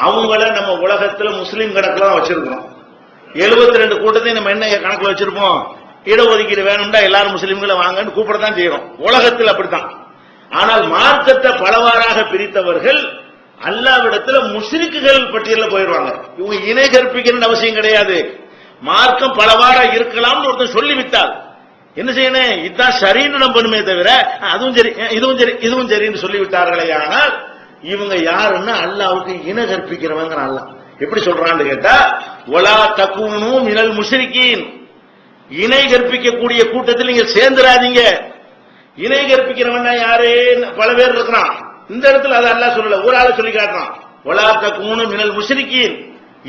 அவங்கள நம்ம உலகத்துல முஸ்லீம் கணக்குல வச்சிருக்கிறோம். 72 கூட்டத்தையும் நம்ம என்ன கணக்குல வச்சிருப்போம்? இடஒதுக்கீடு வேணும்டா எல்லாரும் முஸ்லீம்களை வாங்கன்னு கூப்பிடத்தான் செய்யறோம். உலகத்தில் அப்படித்தான். ஆனால் மார்க்கத்தை பலவாறாக பிரித்தவர்கள் அல்லாஹ்விடத்துல முஸ்லிக்குகள் பட்டியலில் போயிடுவாங்க. இவங்க இணை கற்பிக்கிற அவசியம் கிடையாது. மார்க்கம் பலவாறா இருக்கலாம்னு ஒருத்தர் சொல்லிவிட்டால் என்ன செய்யணும்? இதுதான் சரின்னு நம்பணுமே தவிர அதுவும் சரி இதுவும் சரி இதுவும் சரின்னு சொல்லிவிட்டார்களே. ஆனால் இவங்க யாருன்னா அல்லாஹ்வுக்கு இணை கற்பிக்கிறவங்க. அல்லாஹ் எப்படி சொல்றான்னு கேட்டா, வலா தகூனு மினல் முஷ்ரிகீன், இணை கற்பிக்கக்கூடிய கூட்டத்தில் நீங்க சேர்ந்துராதீங்க. இணை கற்பிக்கிறவன் யாரு? பல பேர் இருக்கிறான். இந்த இடத்துல அதை அல்லாஹ் சொல்லல, ஒரு ஆளை சொல்லி காட்டுறான். வலா தகூனு மினல் முஷ்ரிகீன்,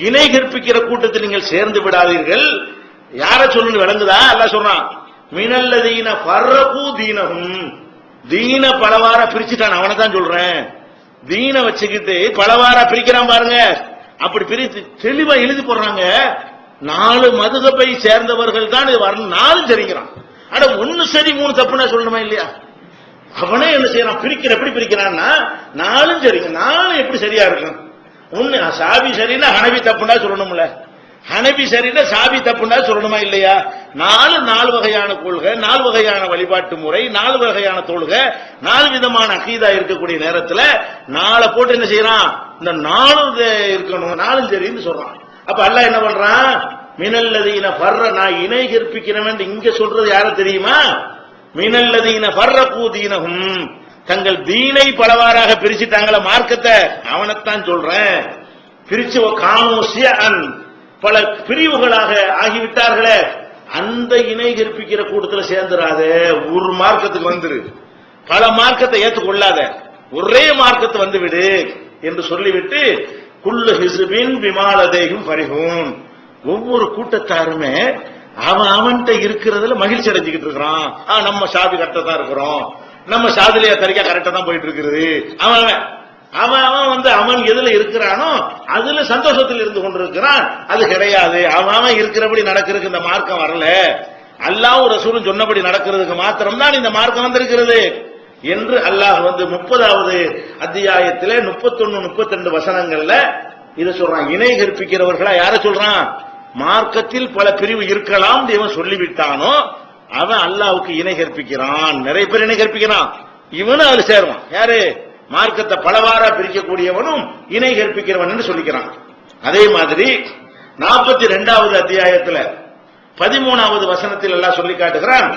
இணை கற்பிக்கிற கூட்டத்தில் நீங்கள் சேர்ந்து விடாதீர்கள். யார சொல்லு விளங்குதா? அல்லாஹ் சொல்றான், மினல்லதீன ஃபர்ரகு தீனஹும், தீன பலவார பிரிச்சுட்டான். அவனை தான் சொல்றேன். தீன வச்சுக்கிட்டு பலவாரா பிரிக்கிறான் பாருங்க. அப்படி பிரித்து தெளிவா எழுதி போடுறாங்க. 4 மதுகபை சேர்ந்தவர்கள் தான் இது வரணும், 4 சரிங்கிறான். ஆனா 1 சரி 3 தப்புன்னா சொல்லணுமா இல்லையா? அவனே என்ன செய்யறான்? பிரிக்கிற எப்படி பிரிக்கிறான்னா 4 சரிங்க, 4 எப்படி சரியா இருக்கும்? 1 சாபி சரின்னா ஹனபி தப்புன்னா சொல்லணும்ல, ஹனபி சரின்னா சாபி தப்புன்னா சொல்லணுமா இல்லையா? 4 வகையான கொள்கை, 4 வகையான வழிபாட்டு முறை, 4 வகையான தொழுகை, 4 விதமான அகீதா இருக்கக்கூடிய நேரத்தில் 4 போட்டு என்ன செய்யறான்? இந்த 4 இருக்கணும், 4 சரின்னு சொல்றான். அப்ப அல்லாஹ் என்ன பண்றான்? மினல்லதீன ஃபர்ர, நான் இணை கற்பிக்கிறவன் இங்க சொல்றது யார தெரியுமா? மினல்லதீன ஃபர்ரகு தீனஹும், தங்கள் தீனை பலவாறாக பிரிச்சுட்டாங்களே மார்க்கத்தை, அவனைத்தான் சொல்றேன். பிரிச்சு கானூசியன், பல பிரிவுகளாக ஆகிவிட்டார்களே, அந்த இணை கற்பிக்கிற கூட்டத்தில் சேர்ந்துராத. ஒரு மார்க்கத்துக்கு வந்துரு, பல மார்க்கத்தை ஏற்றுக்கொள்ளாத, ஒரே மார்க்கத்தை வந்து விடு என்று சொல்லிவிட்டு, குல்லு ஹிஸ்பின் பிமா லதைஹிம் ஃபரிஹூன், ஒவ்வொரு கூட்டத்தாருமே அவன்கிட்ட இருக்கிறதுல மகிழ்ச்சி அடைஞ்சுக்கிட்டு இருக்கிறான். நம்ம சாதி கரெக்டா தான் இருக்கிறோம், நம்ம சாதிலியா தரிக்கா கரெக்டா தான் போயிட்டு இருக்குது. அவன் அவன் எதுல இருக்கிறானோ அதுல சந்தோஷத்தில் இருந்து கொண்டிருக்கிறான். அது கிடையாது, அவன் இருக்கிறபடி நடக்கிறதுக்கு இந்த மார்க்கம் வரல, அல்லாஹ்வும் ரசூலும் சொன்னபடி நடக்கிறதுக்கு மாத்திரம் தான் இந்த மார்க்கம் வந்திருக்கிறது என்று அல்லாஹ் 30வது அத்தியாயத்திலே 31, 32 வசனங்கள்ல இதை சொல்றான். இணை கற்பிக்கிறவர்களா யார சொல்றான்? மார்க்கத்தில் பல பிரிவு இருக்கலாம் இவன் சொல்லிவிட்டானோ அவன் அல்லாஹ்வுக்கு இணை கற்பிக்கிறான். நிறைய பேர் இணை கற்பிக்கிறான், இவனும் அதுல சேருவான். யாரு? மார்க்கத்தை பலவாரா பிரிக்கக்கூடியவனும் இணை கற்பிக்கிறவன் என்று சொல்லிக்கிறான். அதே மாதிரி 42வது அத்தியாயத்தில் 13வது வசனத்தில் எல்லாம் சொல்லி காட்டுகிறான்.